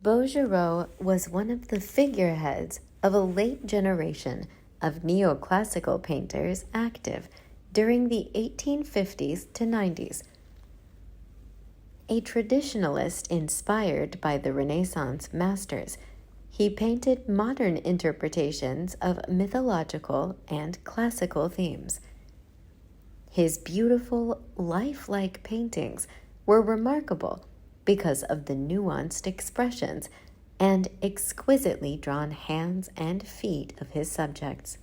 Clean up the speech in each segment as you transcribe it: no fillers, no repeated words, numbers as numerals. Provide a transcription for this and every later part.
Bouguereau was one of the figureheads of a late generation of neoclassical painters active during the 1850s to 90s. A traditionalist inspired by the Renaissance masters, he painted modern interpretations of mythological and classical themes. His beautiful, lifelike paintings were remarkable because of the nuanced expressions and exquisitely drawn hands and feet of his subjects.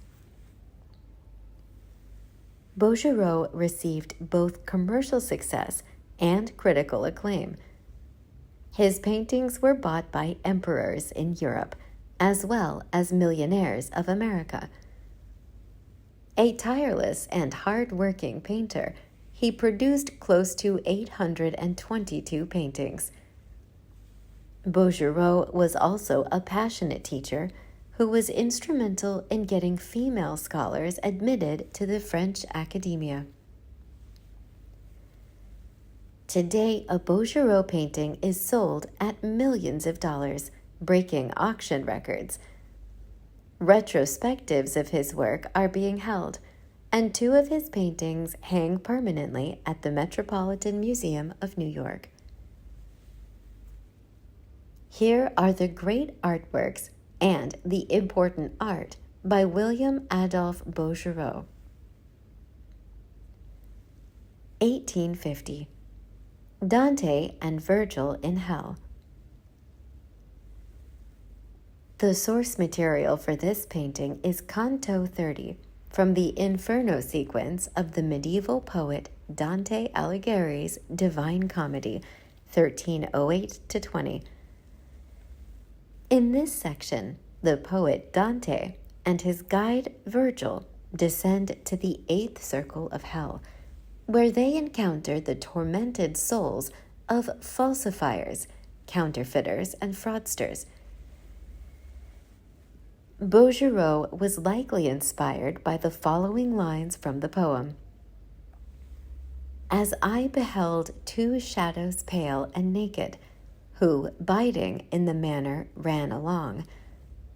Bouguereau received both commercial success and critical acclaim. His paintings were bought by emperors in Europe, as well as millionaires of America. A tireless and hard-working painter, he produced close to 822 paintings. Bouguereau was also a passionate teacher who was instrumental in getting female scholars admitted to the French academia. Today, a Bouguereau painting is sold at millions of dollars, breaking auction records. Retrospectives of his work are being held, and 2 of his paintings hang permanently at the Metropolitan Museum of New York. Here are the great artworks and the important art by William-Adolphe Bouguereau. 1850. Dante and Virgil in Hell. The source material for this painting is Canto 30, from the Inferno sequence of the medieval poet Dante Alighieri's Divine Comedy, 1308-20. In this section, the poet Dante and his guide Virgil descend to the 8th circle of hell, where they encounter the tormented souls of falsifiers, counterfeiters, and fraudsters. Bouguereau was likely inspired by the following lines from the poem. As I beheld 2 shadows pale and naked, who, biting in the manner ran along,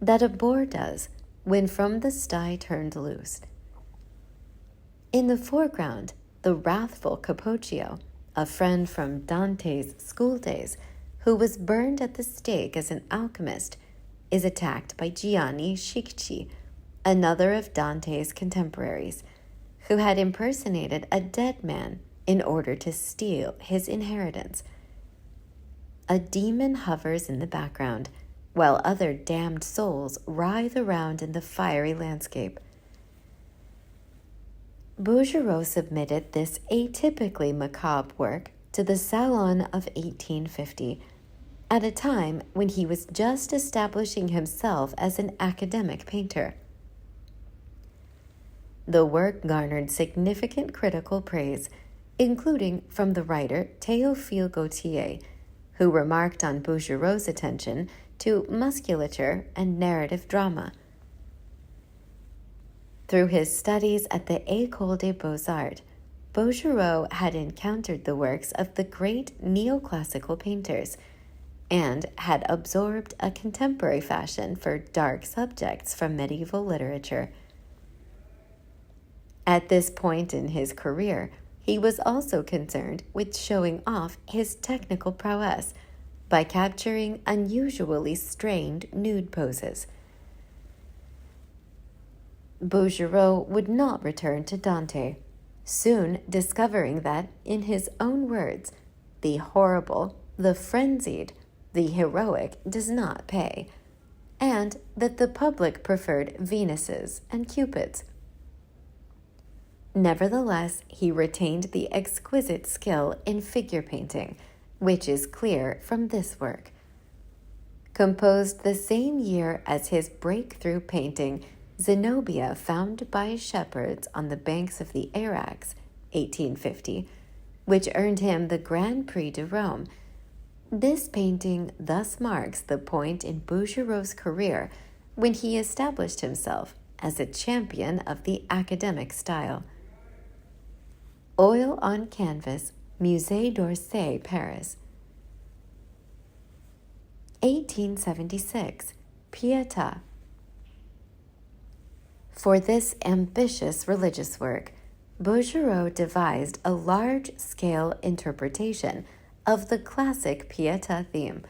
that a boar does when from the sty turned loose. In the foreground, the wrathful Capocchio, a friend from Dante's school days, who was burned at the stake as an alchemist, is attacked by Gianni Schicchi, another of Dante's contemporaries, who had impersonated a dead man in order to steal his inheritance. A demon hovers in the background, while other damned souls writhe around in the fiery landscape. Bouguereau submitted this atypically macabre work to the Salon of 1850, at a time when he was just establishing himself as an academic painter. The work garnered significant critical praise, including from the writer Théophile Gautier, who remarked on Bouguereau's attention to musculature and narrative drama. Through his studies at the École des Beaux-Arts, Bouguereau had encountered the works of the great neoclassical painters and had absorbed a contemporary fashion for dark subjects from medieval literature. At this point in his career, he was also concerned with showing off his technical prowess by capturing unusually strained nude poses. Bouguereau would not return to Dante, soon discovering that, in his own words, the horrible, the frenzied, the heroic does not pay, and that the public preferred Venuses and Cupids. Nevertheless, he retained the exquisite skill in figure painting, which is clear from this work. Composed the same year as his breakthrough painting Zenobia found by shepherds on the banks of the Arax, 1850, which earned him the Grand Prix de Rome, this painting thus marks the point in Bouguereau's career when he established himself as a champion of the academic style. Oil on Canvas, Musée d'Orsay, Paris. 1876, Pieta. For this ambitious religious work, Bouguereau devised a large-scale interpretation of the classic Pieta theme,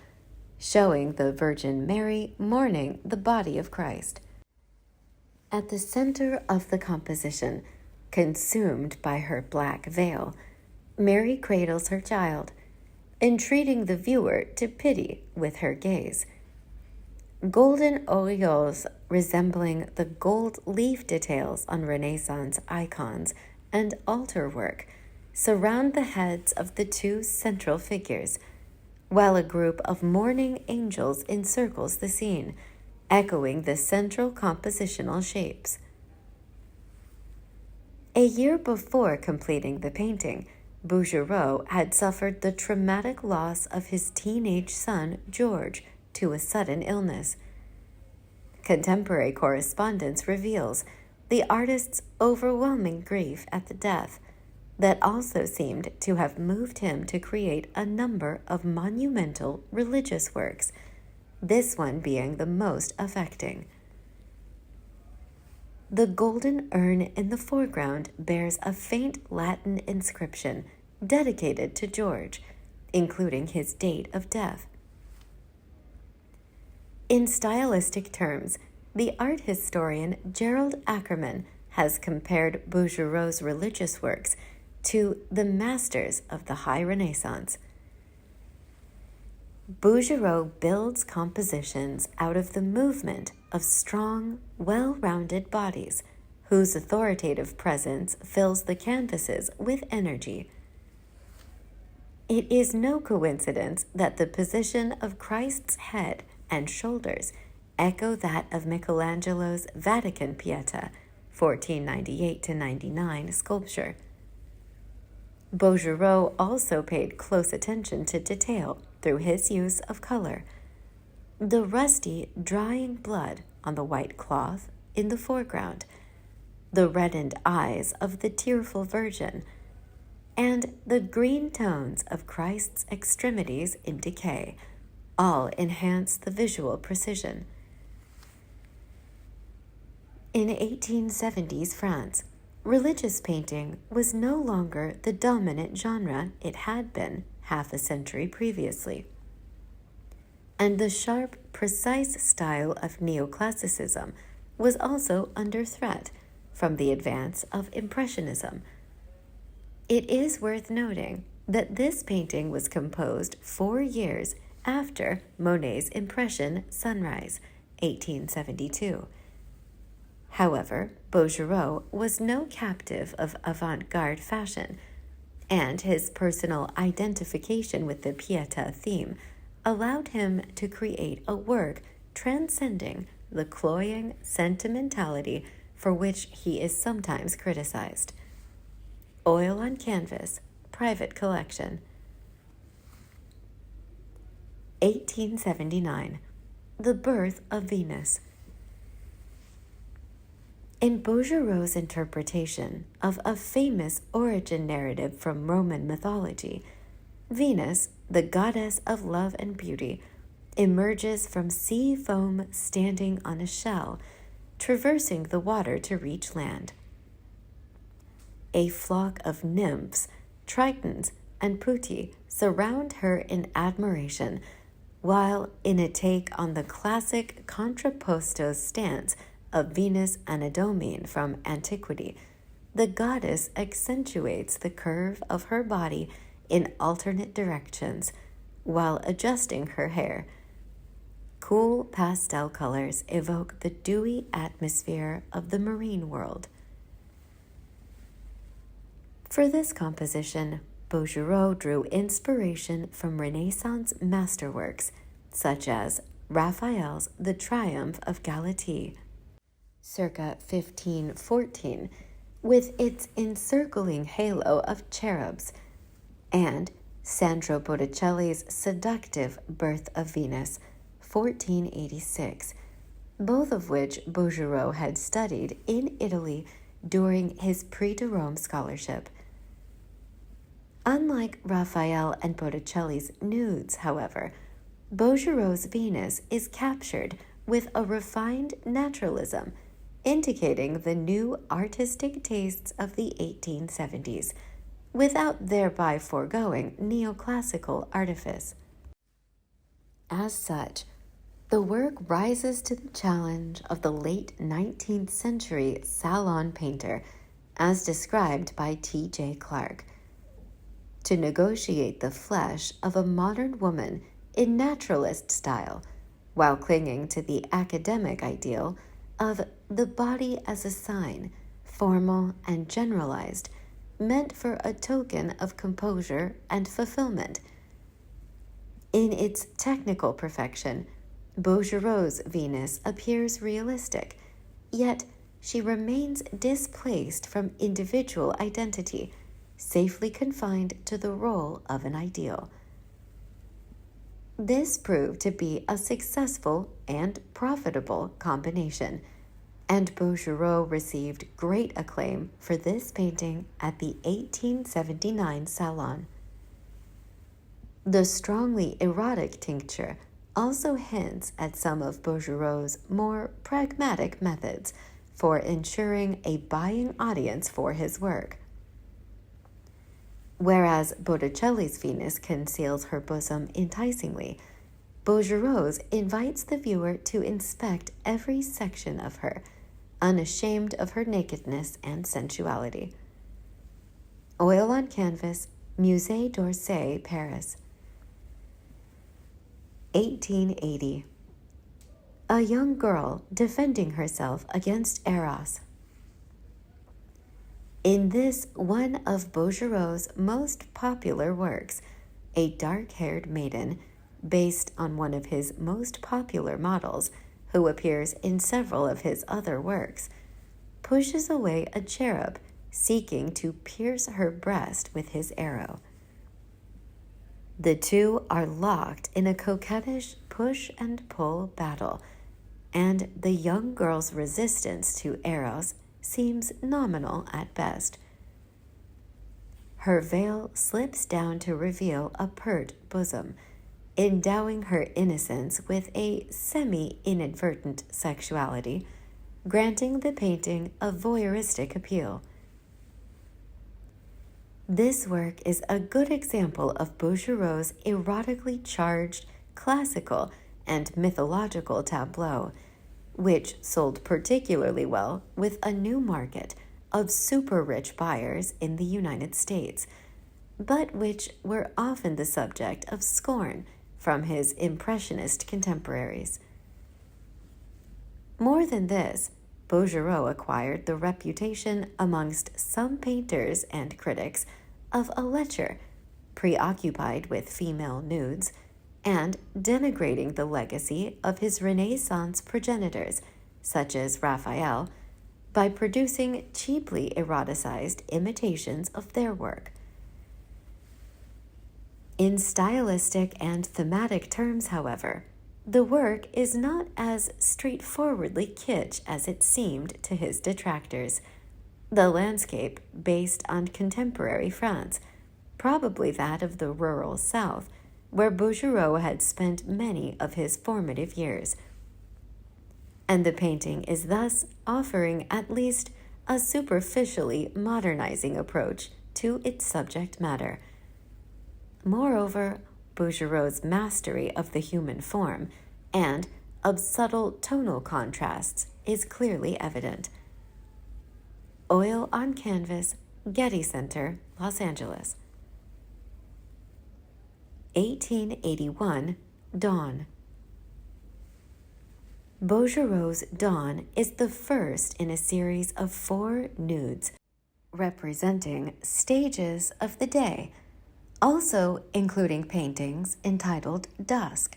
showing the Virgin Mary mourning the body of Christ. At the center of the composition, consumed by her black veil, Mary cradles her child, entreating the viewer to pity with her gaze. Golden aureoles resembling the gold leaf details on Renaissance icons and altar work surround the heads of the two central figures, while a group of mourning angels encircles the scene, echoing the central compositional shapes. A year before completing the painting, Bouguereau had suffered the traumatic loss of his teenage son, George, to a sudden illness. Contemporary correspondence reveals the artist's overwhelming grief at the death, that also seemed to have moved him to create a number of monumental religious works, this one being the most affecting. The golden urn in the foreground bears a faint Latin inscription dedicated to George, including his date of death. In stylistic terms, the art historian Gerald Ackerman has compared Bouguereau's religious works to the masters of the High Renaissance. Bouguereau builds compositions out of the movement of strong, well-rounded bodies, whose authoritative presence fills the canvases with energy. It is no coincidence that the position of Christ's head and shoulders echo that of Michelangelo's Vatican Pieta, 1498-99 sculpture. Bouguereau also paid close attention to detail through his use of color. The rusty, drying blood on the white cloth in the foreground, the reddened eyes of the tearful Virgin, and the green tones of Christ's extremities in decay, all enhance the visual precision. In 1870s France, religious painting was no longer the dominant genre it had been half a century previously, and the sharp, precise style of neoclassicism was also under threat from the advance of Impressionism. It is worth noting that this painting was composed 4 years after Monet's Impression Sunrise, 1872. However, Bouguereau was no captive of avant-garde fashion, and his personal identification with the Pieta theme allowed him to create a work transcending the cloying sentimentality for which he is sometimes criticized. Oil on Canvas, Private Collection. 1879, The Birth of Venus. In Bouguereau's interpretation of a famous origin narrative from Roman mythology, Venus, the goddess of love and beauty, emerges from sea foam standing on a shell, traversing the water to reach land. A flock of nymphs, tritons, and putti surround her in admiration, while in a take on the classic contrapposto stance of Venus Anadyomene from antiquity, the goddess accentuates the curve of her body in alternate directions while adjusting her hair. Cool pastel colors evoke the dewy atmosphere of the marine world. For this composition, Bouguereau drew inspiration from Renaissance masterworks such as Raphael's The Triumph of Galatea, circa 1514, with its encircling halo of cherubs, and Sandro Botticelli's seductive Birth of Venus, 1486, both of which Bouguereau had studied in Italy during his Prix de Rome scholarship. Unlike Raphael and Botticelli's nudes, however, Bouguereau's Venus is captured with a refined naturalism, indicating the new artistic tastes of the 1870s, without thereby foregoing neoclassical artifice. As such, the work rises to the challenge of the late 19th century salon painter, as described by T.J. Clark. To negotiate the flesh of a modern woman in naturalist style, while clinging to the academic ideal of the body as a sign, formal and generalized, meant for a token of composure and fulfillment. In its technical perfection, Bouguereau's Venus appears realistic, yet she remains displaced from individual identity, safely confined to the role of an ideal. This proved to be a successful and profitable combination, and Bouguereau received great acclaim for this painting at the 1879 Salon. The strongly erotic tincture also hints at some of Bouguereau's more pragmatic methods for ensuring a buying audience for his work. Whereas Botticelli's Venus conceals her bosom enticingly, Bouguereau's invites the viewer to inspect every section of her, unashamed of her nakedness and sensuality. Oil on Canvas, Musée d'Orsay, Paris. 1880. A young girl defending herself against Eros. In this one of Bouguereau's most popular works, a dark-haired maiden, based on one of his most popular models, who appears in several of his other works, pushes away a cherub seeking to pierce her breast with his arrow. The two are locked in a coquettish push-and-pull battle, and the young girl's resistance to Eros seems nominal at best. Her veil slips down to reveal a pert bosom, endowing her innocence with a semi-inadvertent sexuality, granting the painting a voyeuristic appeal. This work is a good example of Bouguereau's erotically charged classical and mythological tableau, which sold particularly well with a new market of super-rich buyers in the United States, but which were often the subject of scorn from his impressionist contemporaries. More than this, Bouguereau acquired the reputation amongst some painters and critics of a lecher, preoccupied with female nudes, and denigrating the legacy of his Renaissance progenitors, such as Raphael, by producing cheaply eroticized imitations of their work. In stylistic and thematic terms, however, the work is not as straightforwardly kitsch as it seemed to his detractors. The landscape, based on contemporary France, probably that of the rural South, where Bouguereau had spent many of his formative years. And the painting is thus offering at least a superficially modernizing approach to its subject matter. Moreover, Bouguereau's mastery of the human form and of subtle tonal contrasts is clearly evident. Oil on Canvas, Getty Center, Los Angeles. 1881, Dawn. Bouguereau's Dawn is the first in a series of 4 nudes representing stages of the day, also including paintings entitled Dusk,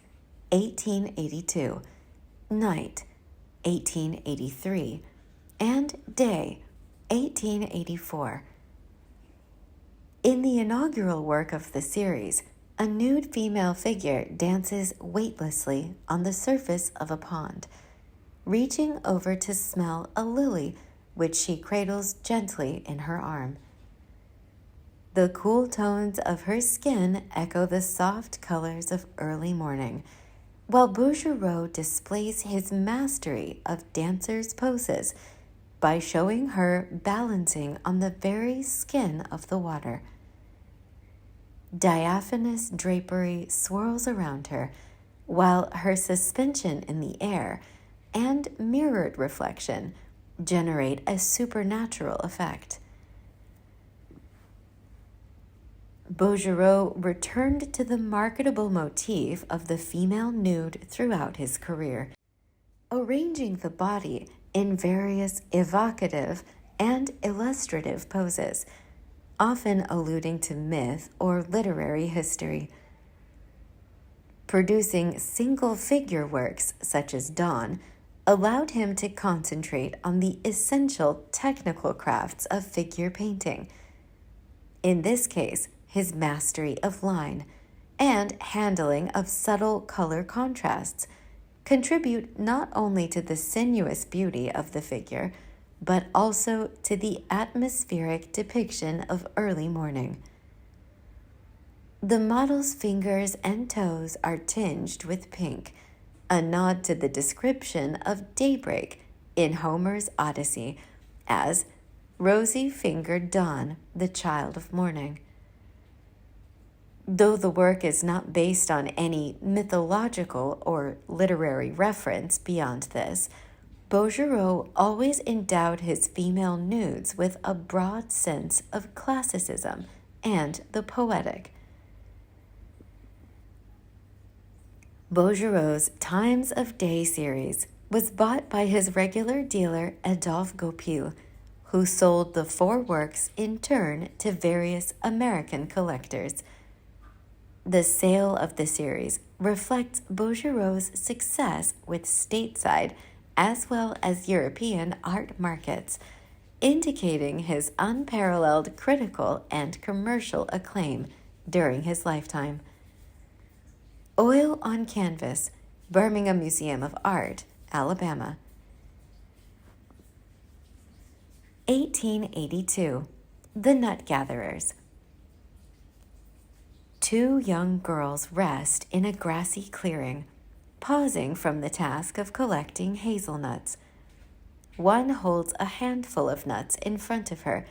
1882, Night, 1883, and Day, 1884. In the inaugural work of the series, a nude female figure dances weightlessly on the surface of a pond, reaching over to smell a lily which she cradles gently in her arm. The cool tones of her skin echo the soft colors of early morning, while Bouguereau displays his mastery of dancer's poses by showing her balancing on the very skin of the water. Diaphanous drapery swirls around her, while her suspension in the air and mirrored reflection generate a supernatural effect. Bouguereau returned to the marketable motif of the female nude throughout his career, arranging the body in various evocative and illustrative poses, often alluding to myth or literary history. Producing single-figure works such as Dawn allowed him to concentrate on the essential technical crafts of figure painting. In this case, his mastery of line and handling of subtle color contrasts contribute not only to the sinuous beauty of the figure, but also to the atmospheric depiction of early morning. The model's fingers and toes are tinged with pink, a nod to the description of daybreak in Homer's Odyssey as rosy-fingered dawn, the child of morning. Though the work is not based on any mythological or literary reference beyond this, Bouguereau always endowed his female nudes with a broad sense of classicism and the poetic. Bouguereau's Times of Day series was bought by his regular dealer Adolphe Goupil, who sold the 4 works in turn to various American collectors. The sale of the series reflects Bouguereau's success with stateside as well as European art markets, indicating his unparalleled critical and commercial acclaim during his lifetime. Oil on Canvas, Birmingham Museum of Art, Alabama. 1882, The Nut Gatherers. 2 young girls rest in a grassy clearing, pausing from the task of collecting hazelnuts. One holds a handful of nuts in front of her,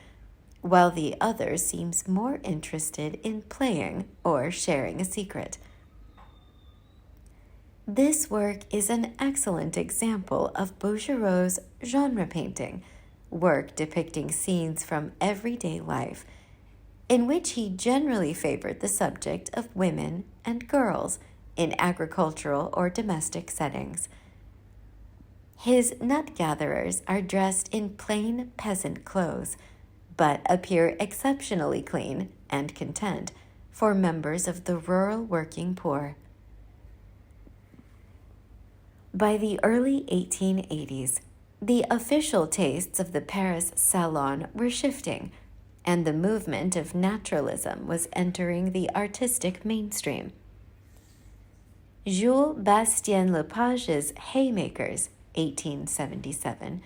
while the other seems more interested in playing or sharing a secret. This work is an excellent example of Bouguereau's genre painting, work depicting scenes from everyday life, in which he generally favored the subject of women and girls in agricultural or domestic settings. His nut gatherers are dressed in plain peasant clothes, but appear exceptionally clean and content for members of the rural working poor. By the early 1880s, the official tastes of the Paris Salon were shifting, and the movement of naturalism was entering the artistic mainstream. Jules Bastien-Lepage's Haymakers, 1877,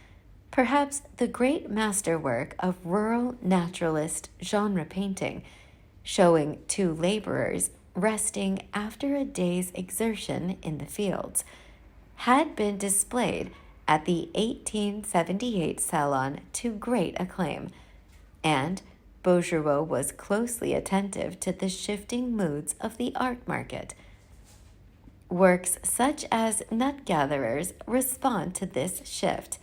perhaps the great masterwork of rural naturalist genre painting, showing 2 laborers resting after a day's exertion in the fields, had been displayed at the 1878 Salon to great acclaim, and Bouguereau was closely attentive to the shifting moods of the art market. Works such as Nut Gatherers respond to this shift,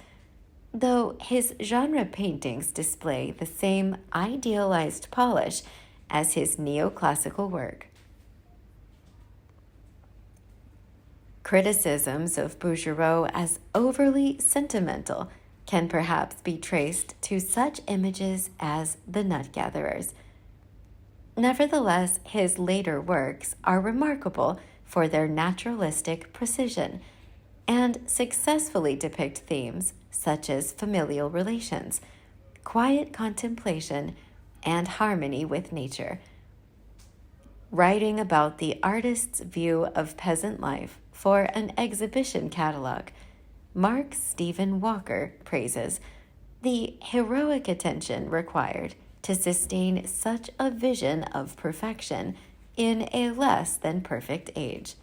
though his genre paintings display the same idealized polish as his neoclassical work. Criticisms of Bouguereau as overly sentimental can perhaps be traced to such images as the Nut Gatherers. Nevertheless, his later works are remarkable for their naturalistic precision and successfully depict themes such as familial relations, quiet contemplation, and harmony with nature. Writing about the artist's view of peasant life for an exhibition catalog, Mark Stephen Walker praises the heroic attention required to sustain such a vision of perfection in a less than perfect age.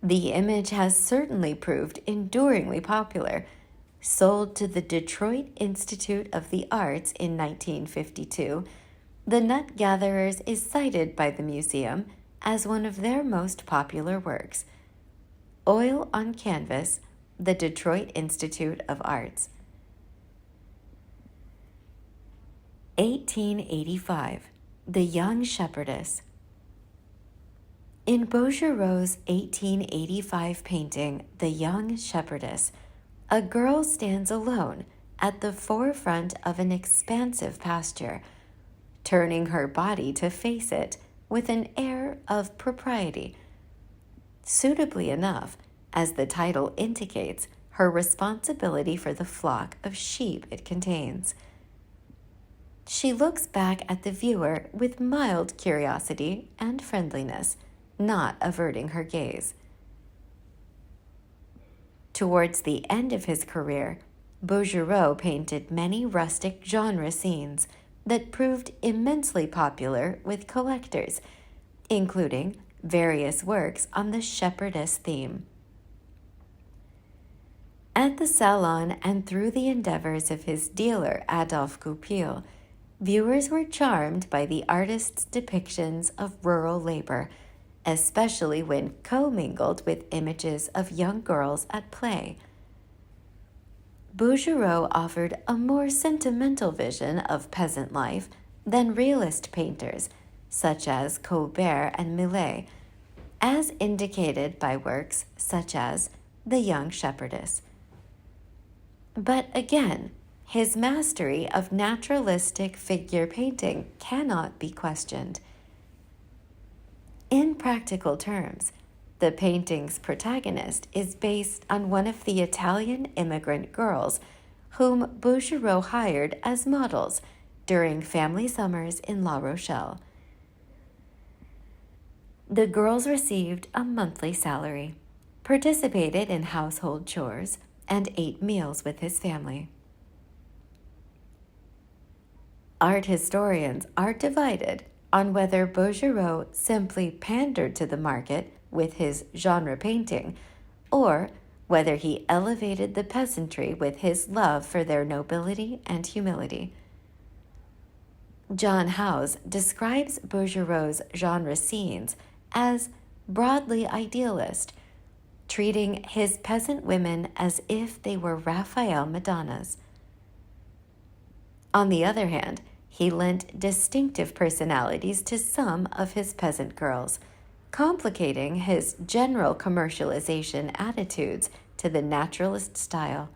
The image has certainly proved enduringly popular. Sold to the Detroit Institute of the Arts in 1952, The Nut Gatherers is cited by the museum as one of their most popular works. Oil on Canvas, the Detroit Institute of Arts. 1885, The Young Shepherdess. In Bouguereau's 1885 painting, The Young Shepherdess, a girl stands alone at the forefront of an expansive pasture, turning her body to face it with an air of propriety. Suitably enough, as the title indicates, her responsibility for the flock of sheep it contains. She looks back at the viewer with mild curiosity and friendliness, not averting her gaze. Towards the end of his career, Bouguereau painted many rustic genre scenes that proved immensely popular with collectors, including various works on the shepherdess theme. At the Salon and through the endeavors of his dealer Adolphe Goupil, viewers were charmed by the artist's depictions of rural labor, especially when commingled with images of young girls at play. Bouguereau offered a more sentimental vision of peasant life than realist painters such as Colbert and Millet, as indicated by works such as The Young Shepherdess. But again, his mastery of naturalistic figure painting cannot be questioned. In practical terms, the painting's protagonist is based on one of the Italian immigrant girls whom Bouguereau hired as models during family summers in La Rochelle. The girls received a monthly salary, participated in household chores, and ate meals with his family. Art historians are divided on whether Bouguereau simply pandered to the market with his genre painting, or whether he elevated the peasantry with his love for their nobility and humility. John Howes describes Bouguereau's genre scenes as broadly idealist, treating his peasant women as if they were Raphael Madonnas. On the other hand, he lent distinctive personalities to some of his peasant girls, complicating his general commercialization attitudes to the naturalist style.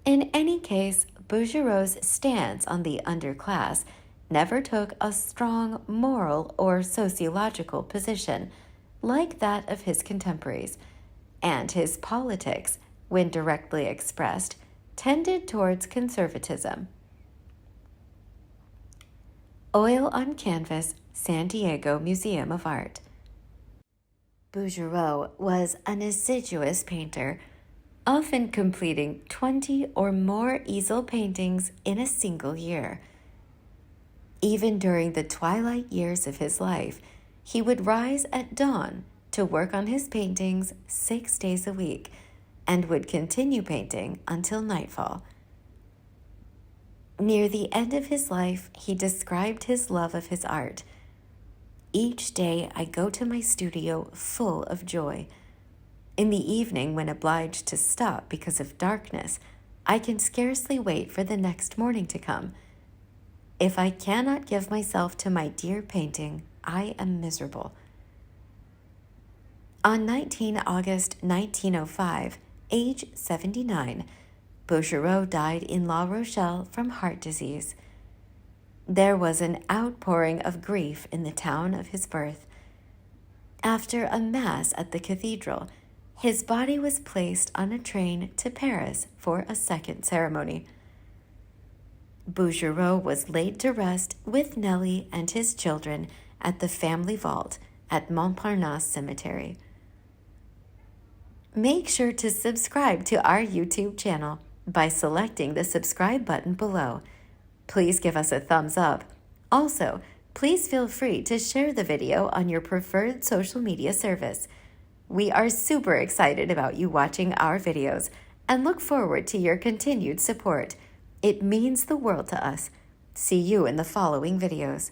In any case, Bouguereau's stance on the underclass never took a strong moral or sociological position like that of his contemporaries, and his politics, when directly expressed, tended towards conservatism. Oil on Canvas, San Diego Museum of Art. Bouguereau was an assiduous painter, often completing 20 or more easel paintings in a single year. Even during the twilight years of his life, he would rise at dawn to work on his paintings 6 days a week and would continue painting until nightfall. Near the end of his life, he described his love of his art. Each day I go to my studio full of joy. In the evening, when obliged to stop because of darkness, I can scarcely wait for the next morning to come. If I cannot give myself to my dear painting, I am miserable. On 19 August 1905, age 79, Bouguereau died in La Rochelle from heart disease. There was an outpouring of grief in the town of his birth. After a mass at the cathedral, his body was placed on a train to Paris for a second ceremony. Bouguereau was laid to rest with Nellie and his children at the family vault at Montparnasse Cemetery. Make sure to subscribe to our YouTube channel by selecting the subscribe button below. Please give us a thumbs up. Also, please feel free to share the video on your preferred social media service. We are super excited about you watching our videos and look forward to your continued support. It means the world to us. See you in the following videos.